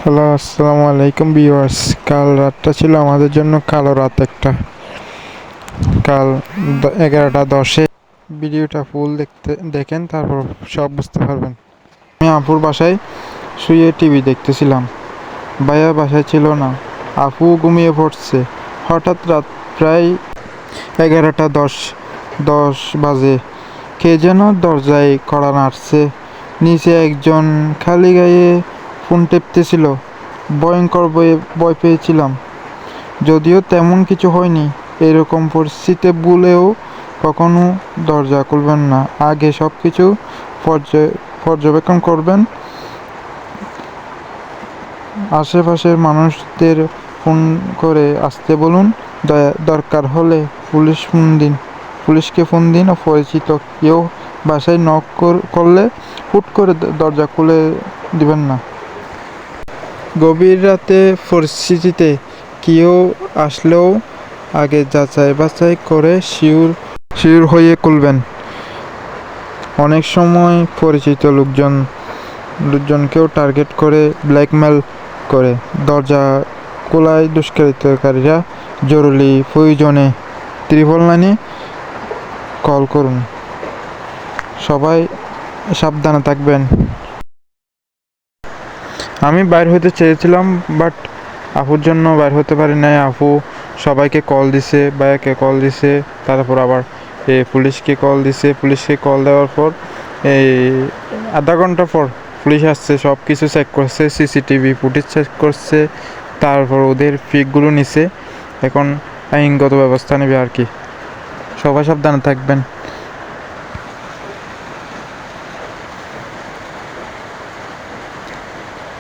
Hello, আসসালামু আলাইকুম viewers. কাল রাতটা ছিল আমাদের জন্য কালো রাত একটা। কাল 11টা 10-এ ভিডিওটা ফুল দেখেন, তারপর সব বুঝতে পারবেন। আমি আপুর বাসায় শুয়ে টিভি দেখতেছিলাম। ভাইয়া বাসায় ছিল না, আপু ঘুমিয়ে পড়ছে। হঠাৎ রাত প্রায় 11টা 10 বাজে কে যেন দরজায় কড়া নাড়ছে। নিচে একজন খালি গায়ে ফোন টেপতেছিল। ভয়ঙ্কর ভয় পেয়েছিলাম, যদিও তেমন কিছু হয়নি। এরকম পরিস্থিতিতে ভুলেও কখনো দরজা খুলবেন না। আগে সব কিছু পর্যবেক্ষণ করবেন। আশেপাশের মানুষদের ফোন করে আসতে বলুন। দরকার হলে পুলিশকে ফোন দিন। পরিচিত কেউ বাসায় নক করলে হুট করে দরজা খুলে দিবেন না। গভীর রাতে পরিস্থিতিতে কেউ আসলেও আগে যাচাই বাছাই করে শিওর হয়ে খুলবেন। অনেক সময় পরিচিত লোকজনকেও টার্গেট করে ব্ল্যাকমেল করে দরজা খোলায় দুষ্কৃতকারীরা। জরুরি প্রয়োজনে 999 কল করুন। সবাই সাবধানে থাকবেন। আমি বাইর হতে চেয়েছিলাম, বাট আপুর জন্য বাইর হতে পারি নাই। আপু সবাইকে কল দিছে, ভাইয়াকে কল দিছে, তারপর আবার পুলিশকে কল দেওয়ার পর এই আধা ঘন্টা পর পুলিশ আসছে, সব কিছু চেক করছে, সিসিটিভি ফুটেজ চেক করছে, তারপর ওদের পিকগুলো নিছে। এখন আইনগত ব্যবস্থা নেবে আর কি। সবাই সাবধানে থাকবেন।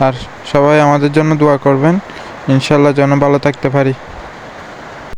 আর সবাই আমাদের জন্য দোয়া করবেন, ইনশাল্লাহ যেন ভালো থাকতে পারি।